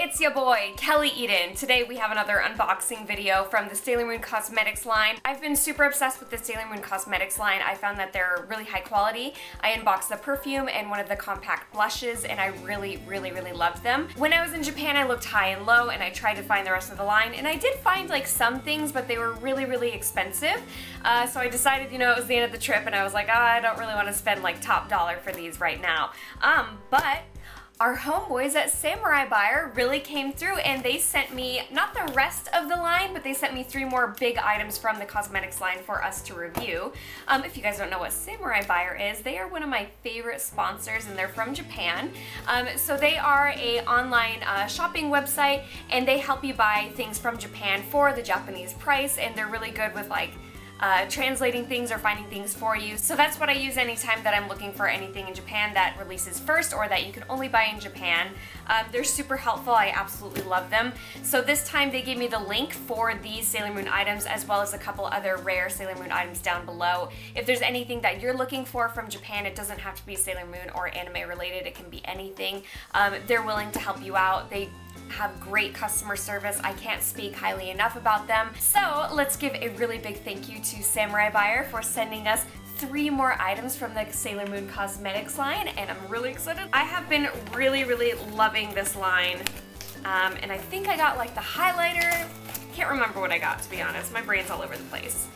it's your boy, Kelly Eden. Today we have another unboxing video from the Sailor Moon Cosmetics line. I've been super obsessed with the Sailor Moon Cosmetics line. I found that they're really high quality. I unboxed the perfume and one of the compact blushes and I really loved them. When I was in Japan, I looked high and low and I tried to find the rest of the line, and I did find like some things, but they were really expensive. So I decided, you know, it was the end of the trip and I was like, oh, I don't really want to spend like top dollar for these right now. But our homeboys at Samurai Buyer really came through and they sent me, not the rest of the line, but they sent me 3 more big items from the cosmetics line for us to review. If you guys don't know what Samurai Buyer is, they are one of my favorite sponsors and they're from Japan. So they are a online shopping website and they help you buy things from Japan for the Japanese price, and they're really good with like translating things or finding things for you. So that's what I use anytime that I'm looking for anything in Japan that releases first or that you can only buy in Japan. They're super helpful. I absolutely love them. So this time they gave me the link for these Sailor Moon items as well as a couple other rare Sailor Moon items down below. If there's anything that you're looking for from Japan, it doesn't have to be Sailor Moon or anime related. It can be anything. They're willing to help you out. They have great customer service. I can't speak highly enough about them. So let's give a really big thank you to Samurai Buyer for sending us 3 more items from the Sailor Moon Cosmetics line, and I'm really excited. I have been really loving this line, and I think I got like the highlighter. Can't remember what I got, to be honest. My brain's all over the place.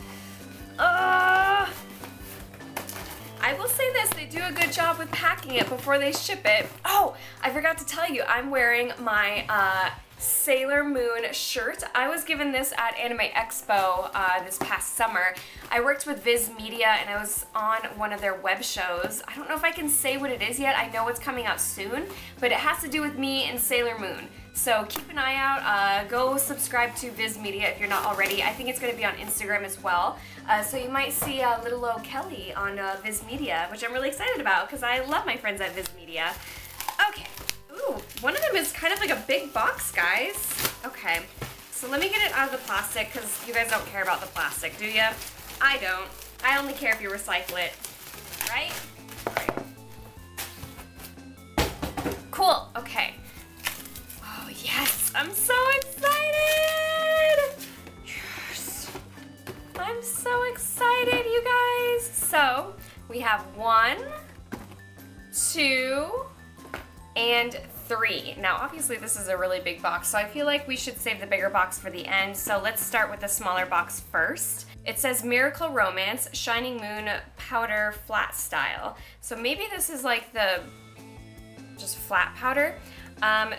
I will say this, they do a good job with packing it before they ship it. Oh, I forgot to tell you, I'm wearing my Sailor Moon shirt. I was given this at Anime Expo this past summer. I worked with Viz Media and I was on one of their web shows. I don't know if I can say what it is yet. I know it's coming out soon, but it has to do with me and Sailor Moon. So keep an eye out. Go subscribe to Viz Media if you're not already. I think it's going to be on Instagram as well. So you might see little old Kelly on Viz Media, which I'm really excited about because I love my friends at Viz Media. Okay. Ooh, one of them is kind of like a big box, guys. Okay. So let me get it out of the plastic because you guys don't care about the plastic, do ya? I don't. I only care if you recycle it. Right? Cool. Okay. Oh, yes. I'm so excited. Yes. I'm so excited, you guys. So we have 1, 2, and 3. Now obviously this is a really big box, so I feel like we should save the bigger box for the end. So let's start with the smaller box first. It says Miracle Romance Shining Moon Powder Flat Style. So maybe this is like the just flat powder.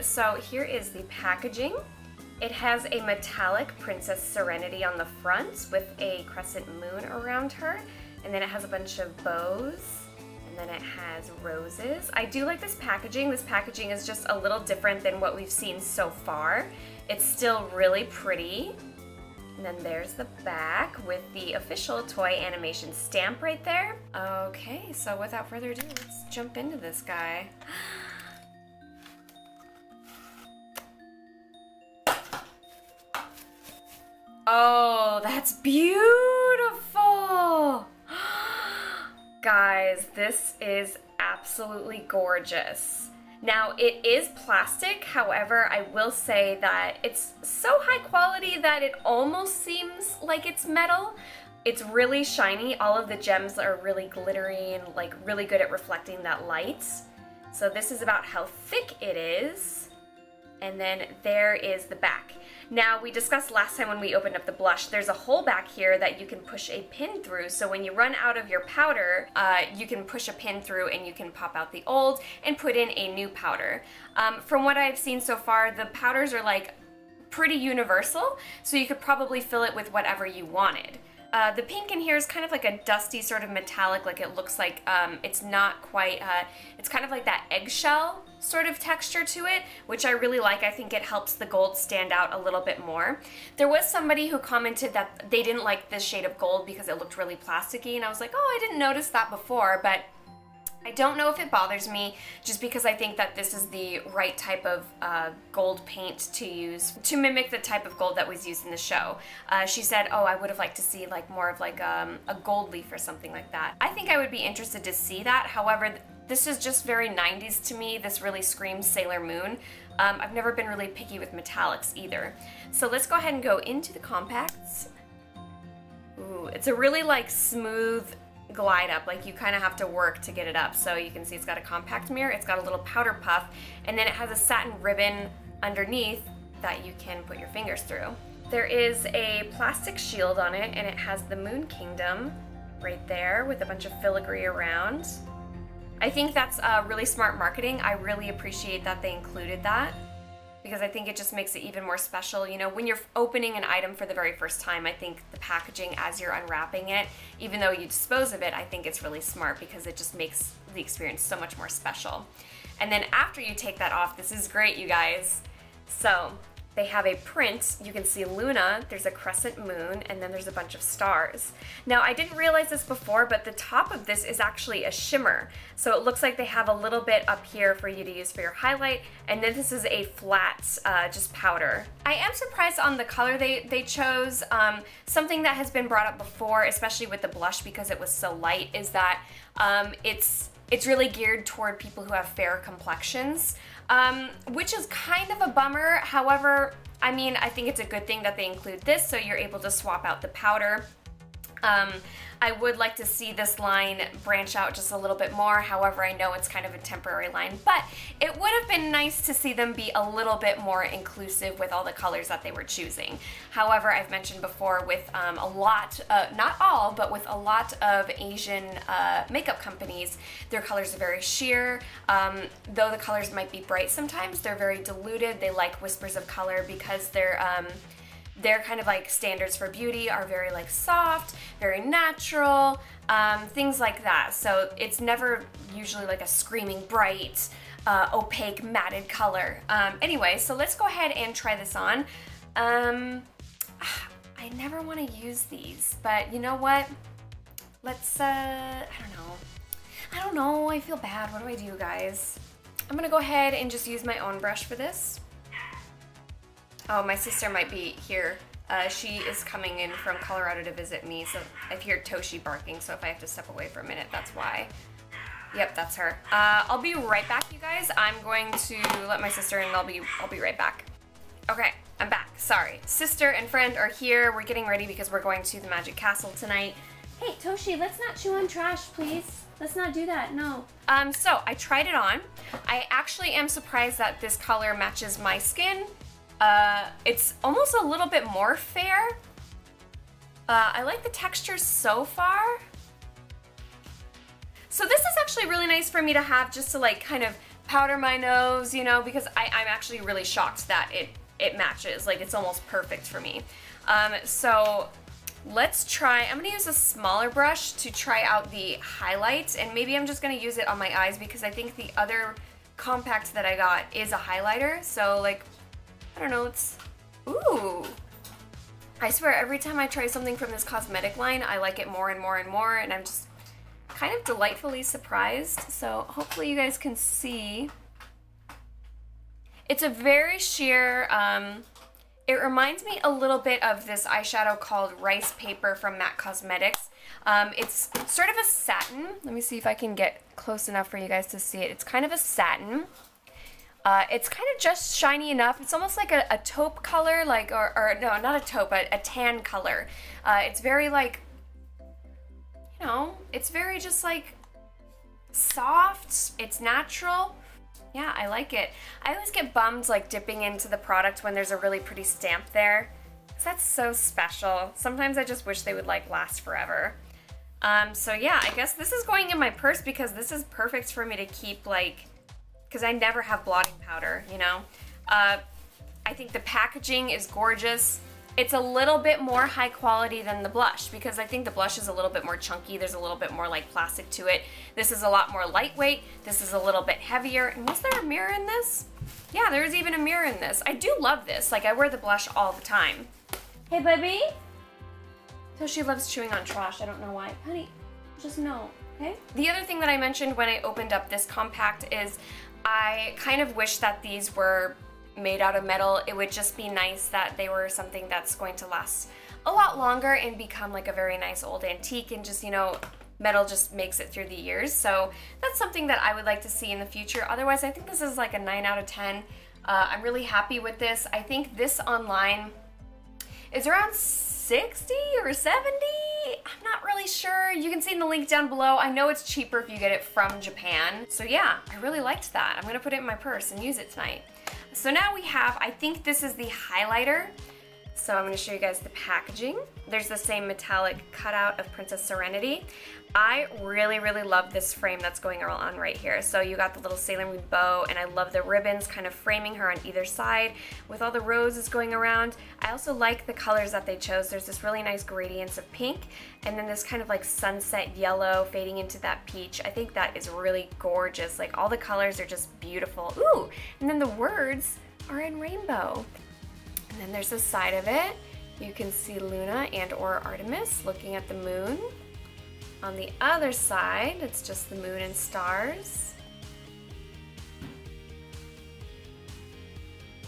So here is the packaging. It has a metallic Princess Serenity on the front with a crescent moon around her, and then it has a bunch of bows. And then it has roses. I do like this packaging. This packaging is just a little different than what we've seen so far. It's still really pretty. And then there's the back with the official toy animation stamp right there. Okay, so without further ado, let's jump into this guy. Oh, that's beautiful! Guys, this is absolutely gorgeous. Now, it is plastic, however, I will say that it's so high quality that it almost seems like it's metal. It's really shiny. All of the gems are really glittery and like really good at reflecting that light. So this is about how thick it is. And then there is the back. Now, we discussed last time when we opened up the blush, there's a hole back here that you can push a pin through. So when you run out of your powder, you can push a pin through and you can pop out the old and put in a new powder. From what I've seen so far, the powders are like pretty universal, so you could probably fill it with whatever you wanted. The pink in here is kind of like a dusty sort of metallic, like it looks like it's not quite, it's kind of like that eggshell sort of texture to it, which I really like. I think it helps the gold stand out a little bit more. There was somebody who commented that they didn't like this shade of gold because it looked really plasticky, and I was like, oh, I didn't notice that before, but I don't know if it bothers me, just because I think that this is the right type of gold paint to use to mimic the type of gold that was used in the show. She said, oh, I would have liked to see like more of like a gold leaf or something like that. I think I would be interested to see that. However, This is just very 90s to me. This really screams Sailor Moon. I've never been really picky with metallics either. So let's go ahead and go into the compacts. Ooh, it's a really like smooth glide up, like you kind of have to work to get it up. So you can see it's got a compact mirror, it's got a little powder puff, and then it has a satin ribbon underneath that you can put your fingers through. There is a plastic shield on it, and it has the Moon Kingdom right there with a bunch of filigree around. I think that's really smart marketing. I really appreciate that they included that, because I think it just makes it even more special. You know, when you're opening an item for the very first time, I think the packaging as you're unwrapping it, even though you dispose of it, I think it's really smart because it just makes the experience so much more special. And then after you take that off, this is great, you guys. So they have a print. You can see Luna, there's a crescent moon, and then there's a bunch of stars. Now, I didn't realize this before, but the top of this is actually a shimmer. So it looks like they have a little bit up here for you to use for your highlight, and then this is a flat, just powder. I am surprised on the color they chose. Something that has been brought up before, especially with the blush because it was so light, is that it's really geared toward people who have fair complexions. Which is kind of a bummer. However, I mean, I think it's a good thing that they include this so you're able to swap out the powder. I would like to see this line branch out just a little bit more. However, I know it's kind of a temporary line, but it would have been nice to see them be a little bit more inclusive with all the colors that they were choosing. However, I've mentioned before with a lot, not all, but with a lot of Asian makeup companies, their colors are very sheer. Though the colors might be bright sometimes, they're very diluted. They like whispers of color because their kind of like standards for beauty are very like soft, very natural, things like that. So it's never usually like a screaming bright, opaque, matted color. Anyway, so let's go ahead and try this on. I never want to use these, but you know what? Let's, I don't know, I feel bad. What do I do, guys? I'm gonna go ahead and just use my own brush for this. Oh, my sister might be here. She is coming in from Colorado to visit me, so I hear Toshi barking, so if I have to step away for a minute, that's why. Yep, that's her. I'll be right back, you guys. I'm going to let my sister in and I'll be right back. Okay, I'm back. Sorry. Sister and friend are here. We're getting ready because we're going to the Magic Castle tonight. Hey, Toshi, let's not chew on trash, please. Let's not do that, no. So I tried it on. I actually am surprised that this color matches my skin. It's almost a little bit more fair. I like the texture so far. So this is actually really nice for me to have just to like kind of powder my nose, you know, because I'm actually really shocked that it matches. Like it's almost perfect for me. So let's try, I'm gonna use a smaller brush to try out the highlights, and maybe I'm just gonna use it on my eyes because I think the other compact that I got is a highlighter. So like, I don't know, it's, ooh. I swear every time I try something from this cosmetic line, I like it more and more and more, and I'm just kind of delightfully surprised. So hopefully you guys can see. It's a very sheer, it reminds me a little bit of this eyeshadow called Rice Paper from MAC Cosmetics. It's sort of a satin. Let me see if I can get close enough for you guys to see it. It's kind of a satin. It's kind of just shiny enough. It's almost like a taupe color, like, or no, not a taupe, a tan color. It's very like, you know, it's very just like soft. It's natural. Yeah, I like it. I always get bummed like dipping into the product when there's a really pretty stamp there, because that's so special. Sometimes I just wish they would like last forever. So yeah, I guess this is going in my purse because this is perfect for me to keep like, because I never have blotting powder, you know. I think the packaging is gorgeous. It's a little bit more high quality than the blush because I think the blush is a little bit more chunky. There's a little bit more like plastic to it. This is a lot more lightweight. This is a little bit heavier. And was there a mirror in this? Yeah, there's even a mirror in this. I do love this. Like, I wear the blush all the time. Hey, baby. So she loves chewing on trash. I don't know why. Honey, just know, okay? The other thing that I mentioned when I opened up this compact is I kind of wish that these were made out of metal. It would just be nice that they were something that's going to last a lot longer and become like a very nice old antique, and just, you know, metal just makes it through the years. So that's something that I would like to see in the future. Otherwise, I think this is like a 9 out of 10. I'm really happy with this. I think this online is around 60 or 70. I'm not really sure. You can see in the link down below. I know it's cheaper if you get it from Japan. So yeah, I really liked that. I'm gonna put it in my purse and use it tonight. So now we have, I think this is the highlighter. So I'm gonna show you guys the packaging. There's the same metallic cutout of Princess Serenity. I really, really love this frame that's going on right here. So you got the little Sailor Moon bow, and I love the ribbons kind of framing her on either side with all the roses going around. I also like the colors that they chose. There's this really nice gradients of pink, and then this kind of like sunset yellow fading into that peach. I think that is really gorgeous. Like all the colors are just beautiful. Ooh, and then the words are in rainbow. And then there's the side of it. You can see Luna and or Artemis looking at the moon. On the other side, it's just the moon and stars.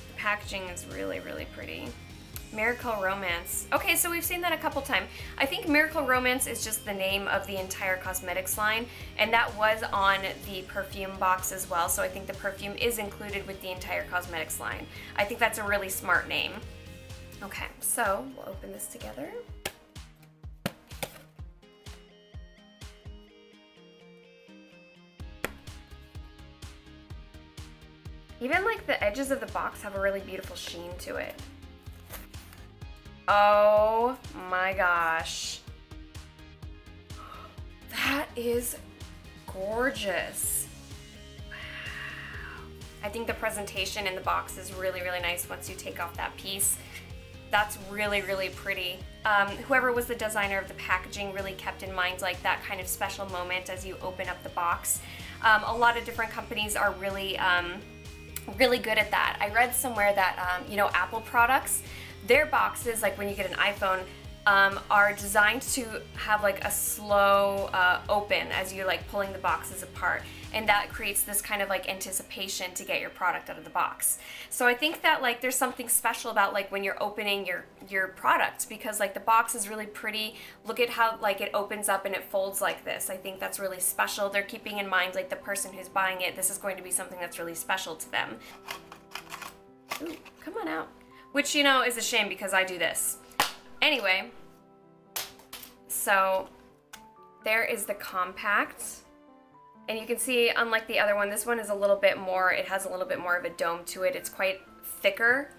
The packaging is really, really pretty. Miracle Romance. Okay, so we've seen that a couple times. I think Miracle Romance is just the name of the entire cosmetics line, and that was on the perfume box as well, so I think the perfume is included with the entire cosmetics line. I think that's a really smart name. Okay, so we'll open this together. Even like the edges of the box have a really beautiful sheen to it. Oh my gosh. That is gorgeous. Wow. I think the presentation in the box is really, really nice once you take off that piece. That's really, really pretty. Whoever was the designer of the packaging really kept in mind like that kind of special moment as you open up the box. A lot of different companies are really really good at that. I read somewhere that, you know, Apple products, their boxes, like when you get an iPhone, are designed to have like a slow open as you're like pulling the boxes apart, and that creates this kind of like anticipation to get your product out of the box. So I think that like there's something special about like when you're opening your product, because like the box is really pretty. Look at how like it opens up and it folds like this. I think that's really special. They're keeping in mind like the person who's buying it, this is going to be something that's really special to them. Ooh, come on out. Which, you know, is a shame because I do this. Anyway, so there is the compact, and you can see, unlike the other one, this one is a little bit more, it has a little bit more of a dome to it. It's quite thicker.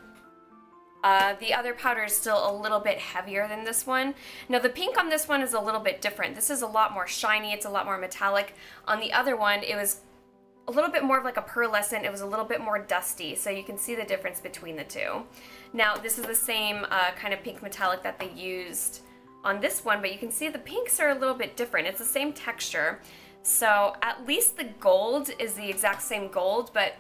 The other powder is still a little bit heavier than this one. Now the pink on this one is a little bit different. This is a lot more shiny, it's a lot more metallic. On the other one, it was a little bit more of like a pearlescent, it was a little bit more dusty, so you can see the difference between the two. Now this is the same kind of pink metallic that they used on this one, but you can see the pinks are a little bit different. It's the same texture, so at least the gold is the exact same gold, but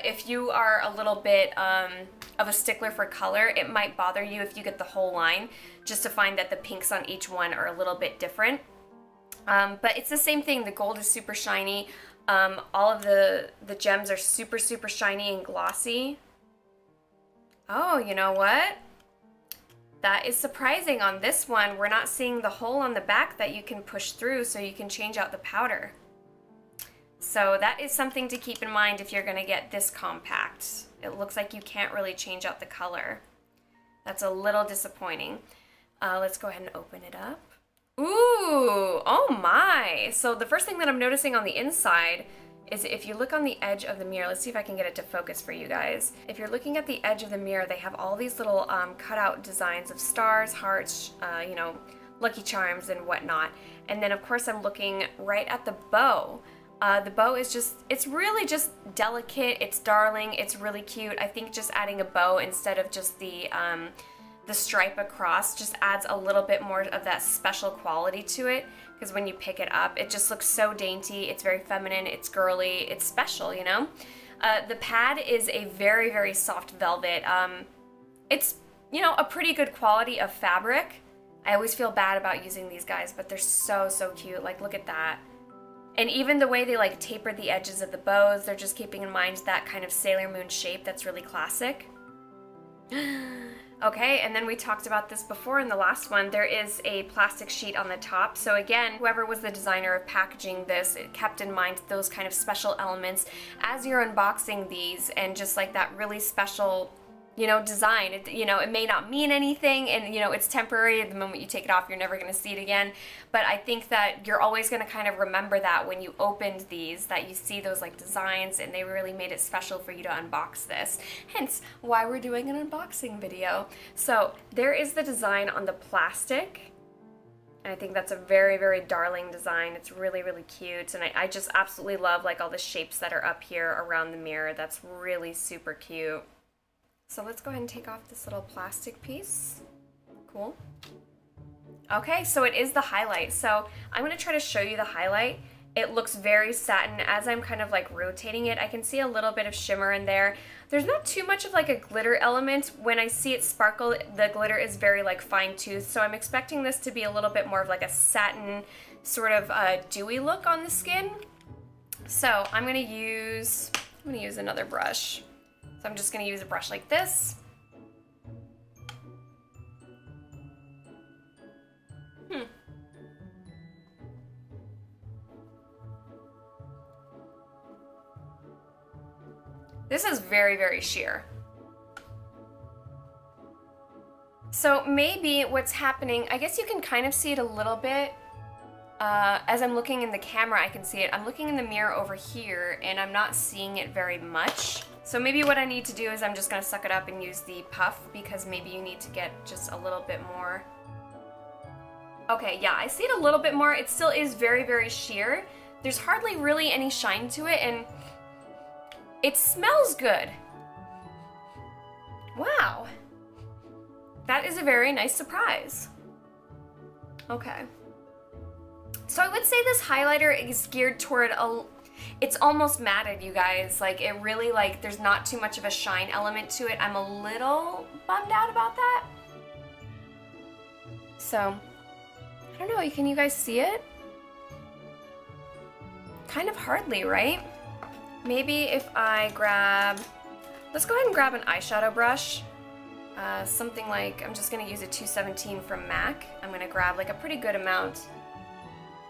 if you are a little bit of a stickler for color, it might bother you if you get the whole line, just to find that the pinks on each one are a little bit different. But it's the same thing. The gold is super shiny. All of the gems are super, super shiny and glossy. Oh, you know what? That is surprising. On this one, we're not seeing the hole on the back that you can push through so you can change out the powder. So that is something to keep in mind if you're gonna get this compact. It looks like you can't really change out the color. That's a little disappointing. Let's go ahead and open it up. Ooh, oh my. So the first thing that I'm noticing on the inside is if you look on the edge of the mirror, let's see if I can get it to focus for you guys. If you're looking at the edge of the mirror, they have all these little cutout designs of stars, hearts, you know, Lucky Charms and whatnot. And then of course I'm looking right at the bow. The bow is just, it's really just delicate, it's darling, it's really cute. I think just adding a bow instead of just the stripe across just adds a little bit more of that special quality to it, because when you pick it up, it just looks so dainty, it's very feminine, it's girly, it's special, you know? The pad is a very, very soft velvet. It's, you know, a pretty good quality of fabric. I always feel bad about using these guys, but they're so, so cute. Like, look at that. And even the way they like tapered the edges of the bows, they're just keeping in mind that kind of Sailor Moon shape that's really classic. Okay, and then we talked about this before in the last one. There is a plastic sheet on the top. So again, whoever was the designer of packaging this, it kept in mind those kind of special elements as you're unboxing these, and just like that really special, you know, design. It may not mean anything, and it's temporary. The moment you take it off, you're never going to see it again. But I think that you're always going to kind of remember that when you opened these, that you see those like designs, and they really made it special for you to unbox this. Hence why we're doing an unboxing video. So there is the design on the plastic. And I think that's a very, very darling design. It's really, really cute. And I just absolutely love like all the shapes that are up here around the mirror. That's really super cute. So let's go ahead and take off this little plastic piece. Cool. Okay, so it is the highlight. So I'm going to try to show you the highlight. It looks very satin. As I'm kind of like rotating it, I can see a little bit of shimmer in there. There's not too much of like a glitter element. When I see it sparkle, the glitter is very like fine-toothed. So I'm expecting this to be a little bit more of like a satin sort of dewy look on the skin. So I'm going to use another brush. So I'm just going to use a brush like this. This is very, very sheer. So maybe what's happening, I guess you can kind of see it a little bit. As I'm looking in the camera, I can see it. I'm looking in the mirror over here, and I'm not seeing it very much. So maybe what I need to do is I'm just gonna suck it up and use the puff, because maybe you need to get just a little bit more. Okay, yeah, I see it a little bit more. It still is very, very sheer. There's hardly really any shine to it, and it smells good. Wow. That is a very nice surprise. Okay. So I would say this highlighter is geared toward it's almost matted, you guys. Like, it really, like, there's not too much of a shine element to it. I'm a little bummed out about that. So, I don't know, can you guys see it? Kind of hardly, right? Maybe if I let's go ahead and grab an eyeshadow brush. Something like, I'm just gonna use a 217 from MAC. I'm gonna grab like a pretty good amount,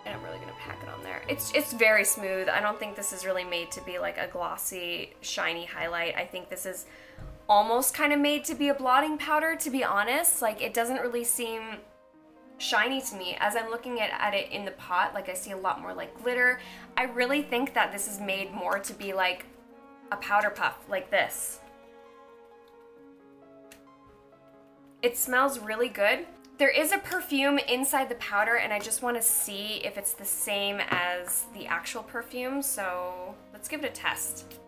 and I'm really gonna pack it on there. It's very smooth. I don't think this is really made to be like a glossy, shiny highlight. I think this is almost kind of made to be a blotting powder, to be honest. Like, it doesn't really seem shiny to me. As I'm looking at it in the pot, like, I see a lot more like glitter. I really think that this is made more to be like a powder puff, like this. It smells really good. There is a perfume inside the powder, and I just want to see if it's the same as the actual perfume, so let's give it a test.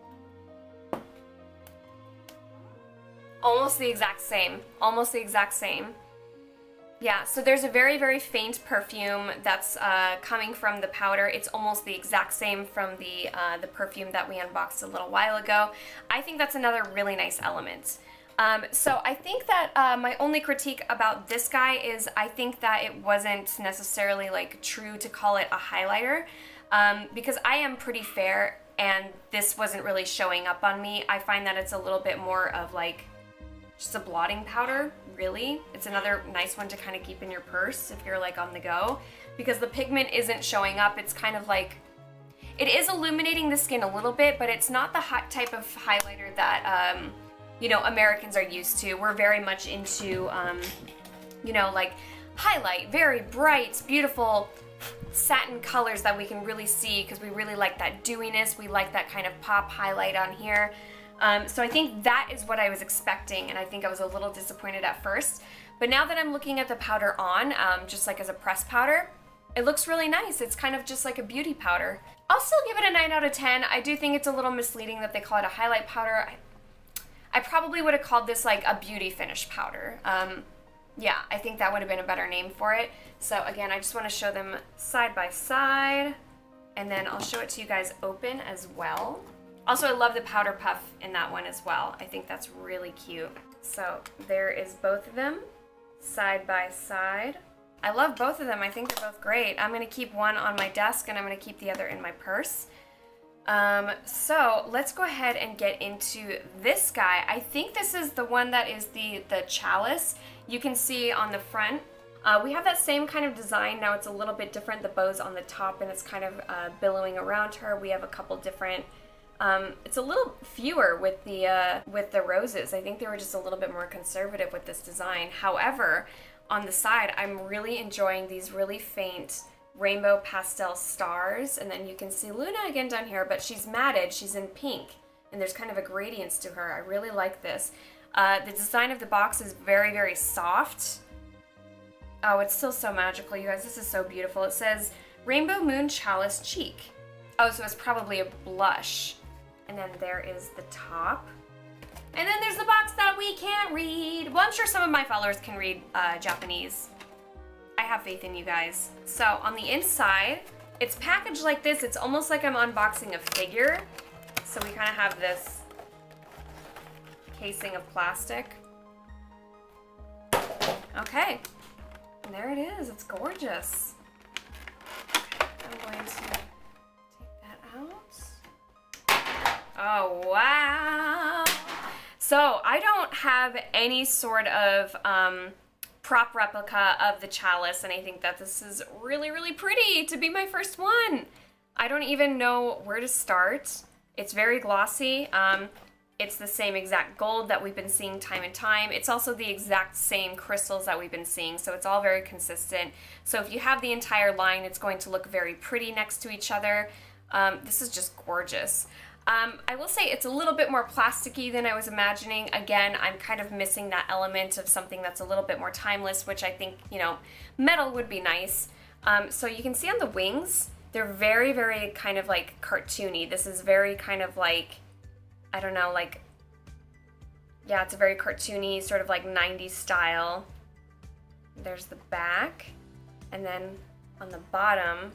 Almost the exact same. Almost the exact same. Yeah, so there's a very, very faint perfume that's coming from the powder. It's almost the exact same from the perfume that we unboxed a little while ago. I think that's another really nice element. So I think that my only critique about this guy is I think that it wasn't necessarily like true to call it a highlighter, because I am pretty fair and this wasn't really showing up on me. I find that it's a little bit more of like just a blotting powder, really. It's another nice one to kind of keep in your purse if you're like on the go, because the pigment isn't showing up. It's kind of like, it is illuminating the skin a little bit, but it's not the hot type of highlighter that you know, Americans are used to. We're very much into, you know, like highlight, very bright, beautiful satin colors that we can really see, because we really like that dewiness. We like that kind of pop highlight on here. So I think that is what I was expecting, and I think I was a little disappointed at first. But now that I'm looking at the powder on, just like as a press powder, it looks really nice. It's kind of just like a beauty powder. I'll still give it a 9 out of 10. I do think it's a little misleading that they call it a highlight powder. I probably would have called this like a beauty finish powder. Yeah, I think that would have been a better name for it. So again, I just want to show them side by side, and then I'll show it to you guys open as well. Also, I love the powder puff in that one as well. I think that's really cute. So there is both of them side by side. I love both of them. I think they're both great. I'm gonna keep one on my desk, and I'm gonna keep the other in my purse. So let's go ahead and get into this guy. I think this is the one that is the Chalice. You can see on the front. We have that same kind of design. Now it's a little bit different. The bow's on the top and it's kind of billowing around her. We have a couple different, it's a little fewer with the roses. I think they were just a little bit more conservative with this design. However, on the side, I'm really enjoying these really faint rainbow pastel stars, and then you can see Luna again down here, but she's matted, she's in pink, and there's kind of a gradience to her. I really like this. The design of the box is very, very soft. Oh, it's still so magical, you guys. This is so beautiful. It says Rainbow Moon Chalice Cheek. Oh, so it's probably a blush. And then there is the top. And then there's the box that we can't read. Well, I'm sure some of my followers can read Japanese. I have faith in you guys. So on the inside, it's packaged like this. It's almost like I'm unboxing a figure. So we kind of have this casing of plastic. Okay, and there it is. It's gorgeous. Okay, I'm going to take that out. Oh, wow. So I don't have any sort of prop replica of the Chalice, and I think that this is really, really pretty to be my first one. I don't even know where to start. It's very glossy. It's the same exact gold that we've been seeing time and time. It's also the exact same crystals that we've been seeing, so it's all very consistent. So if you have the entire line, it's going to look very pretty next to each other. This is just gorgeous. I will say it's a little bit more plasticky than I was imagining. Again, I'm kind of missing that element of something that's a little bit more timeless, which I think, you know, metal would be nice. So you can see on the wings, they're very, very kind of like cartoony. This is very kind of like, I don't know, like, yeah, it's a very cartoony, sort of like 90s style. There's the back. And then on the bottom,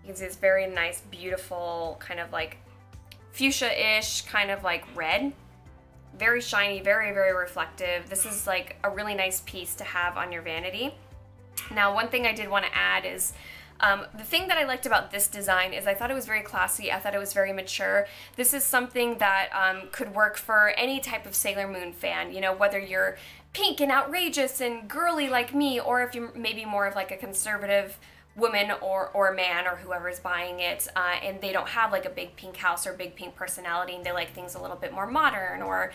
you can see this very nice, beautiful, kind of like fuchsia-ish, kind of like red. Very shiny, very, very reflective. This is like a really nice piece to have on your vanity. Now, one thing I did want to add is, the thing that I liked about this design is I thought it was very classy. I thought it was very mature. This is something that could work for any type of Sailor Moon fan, you know, whether you're pink and outrageous and girly like me, or if you're maybe more of like a conservative woman or man or whoever's buying it, and they don't have like a big pink house or big pink personality, and they like things a little bit more modern, or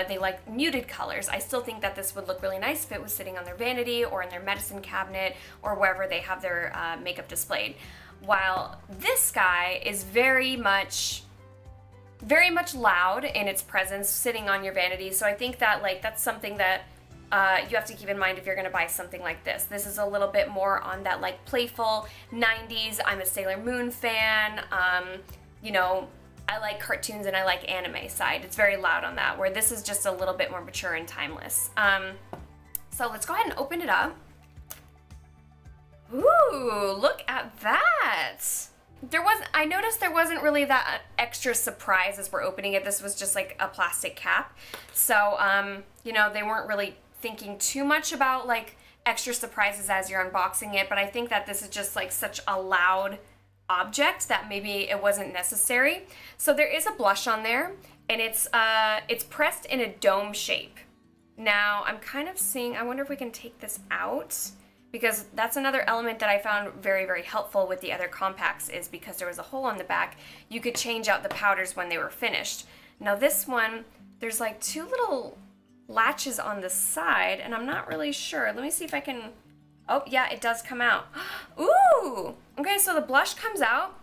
they like muted colors. I still think that this would look really nice if it was sitting on their vanity or in their medicine cabinet or wherever they have their makeup displayed. While this guy is very much loud in its presence sitting on your vanity, so I think that like that's something that you have to keep in mind if you're going to buy something like this. This is a little bit more on that like playful 90s, I'm a Sailor Moon fan, you know, I like cartoons and I like anime side. It's very loud on that, where this is just a little bit more mature and timeless. So let's go ahead and open it up. Ooh, look at that! I noticed there wasn't really that extra surprise as we're opening it. This was just like a plastic cap. So, you know, they weren't really thinking too much about like extra surprises as you're unboxing it, but I think that this is just like such a loud object that maybe it wasn't necessary. So there is a blush on there, and it's pressed in a dome shape. Now I'm kind of seeing, I wonder if we can take this out, because that's another element that I found very, very helpful with the other compacts, is because there was a hole on the back, you could change out the powders when they were finished. Now this one, there's like two little latches on the side, and I'm not really sure. Let me see if I can, oh yeah, it does come out. Ooh, okay, so the blush comes out.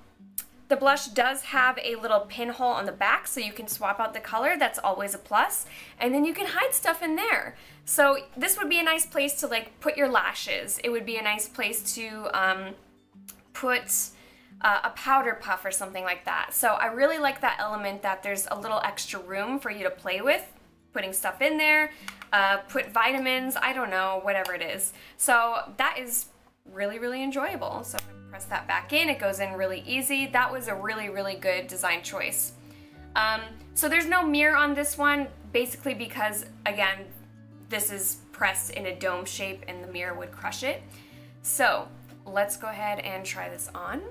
The blush does have a little pinhole on the back, so you can swap out the color. That's always a plus. And then you can hide stuff in there. So this would be a nice place to like put your lashes. It would be a nice place to put a powder puff or something like that. So I really like that element, that there's a little extra room for you to play with, putting stuff in there, put vitamins, I don't know, whatever it is. So that is really, really enjoyable. So press that back in, it goes in really easy. That was a really, really good design choice. So there's no mirror on this one, basically because, again, this is pressed in a dome shape and the mirror would crush it. So let's go ahead and try this on.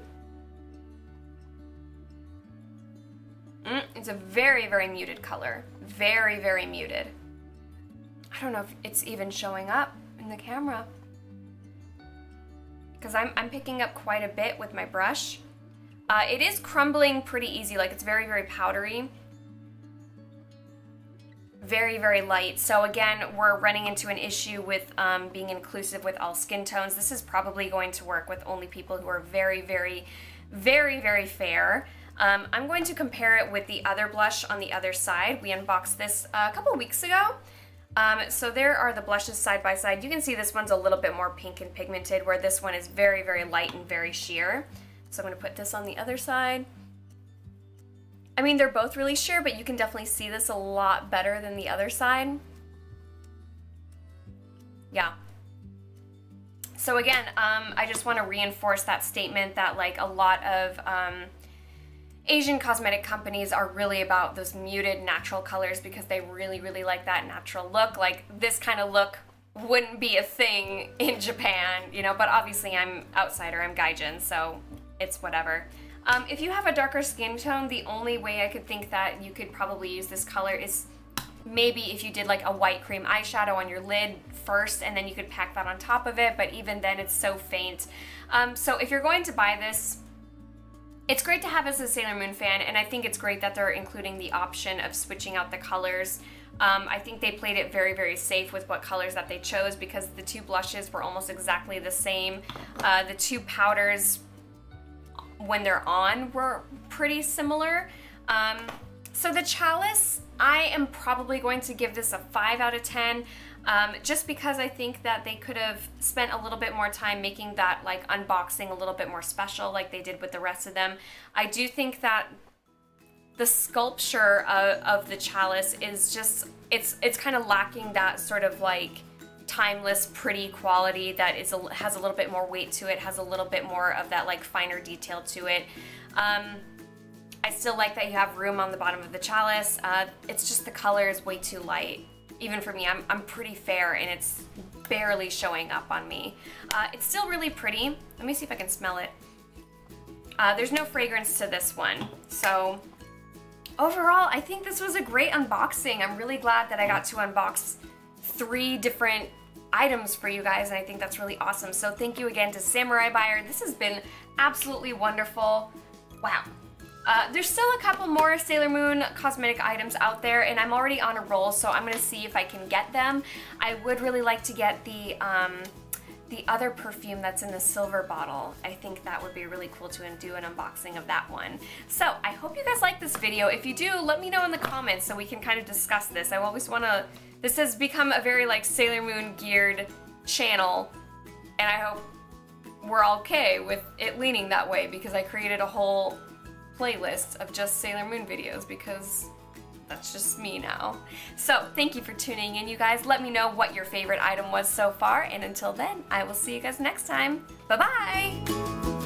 It's a very, very muted color. Very, very muted. I don't know if it's even showing up in the camera, because I'm picking up quite a bit with my brush. It is crumbling pretty easy, like it's very, very powdery. Very, very light. So again, we're running into an issue with being inclusive with all skin tones. This is probably going to work with only people who are very, very, very, very fair. I'm going to compare it with the other blush on the other side. We unboxed this a couple weeks ago. So there are the blushes side by side. You can see this one's a little bit more pink and pigmented, where this one is very, very light and very sheer. So I'm going to put this on the other side. I mean, they're both really sheer, but you can definitely see this a lot better than the other side. Yeah. So again, I just want to reinforce that statement that like a lot of Asian cosmetic companies are really about those muted natural colors because they really, really like that natural look. Like this kind of look wouldn't be a thing in Japan, you know, but obviously I'm outsider, I'm Gaijin, so it's whatever. If you have a darker skin tone, the only way I could think that you could probably use this color is maybe if you did like a white cream eyeshadow on your lid first and then you could pack that on top of it, but even then it's so faint. So if you're going to buy this, it's great to have as a Sailor Moon fan, and I think it's great that they're including the option of switching out the colors. I think they played it very, very safe with what colors that they chose, because the two blushes were almost exactly the same. The two powders, when they're on, were pretty similar. So the Chalice, I am probably going to give this a 5 out of 10. Just because I think that they could have spent a little bit more time making that like unboxing a little bit more special like they did with the rest of them. I do think that the sculpture of the Chalice is just, it's kind of lacking that sort of like timeless, pretty quality that has a little bit more weight to it, has a little bit more of that like finer detail to it. I still like that you have room on the bottom of the Chalice. It's just the color is way too light. Even for me, I'm pretty fair and it's barely showing up on me. It's still really pretty. Let me see if I can smell it. There's no fragrance to this one. So overall, I think this was a great unboxing. I'm really glad that I got to unbox 3 different items for you guys, and I think that's really awesome. So thank you again to Samurai Buyer. This has been absolutely wonderful. Wow. There's still a couple more Sailor Moon cosmetic items out there, and I'm already on a roll, so I'm going to see if I can get them. I would really like to get the other perfume that's in the silver bottle. I think that would be really cool to do an unboxing of that one. So I hope you guys like this video. If you do, let me know in the comments so we can kind of discuss this. I always want to, this has become a very like Sailor Moon geared channel, and I hope we're okay with it leaning that way, because I created a whole playlist of just Sailor Moon videos because that's just me now. So thank you for tuning in, you guys. Let me know what your favorite item was so far, and until then, I will see you guys next time. Bye-bye!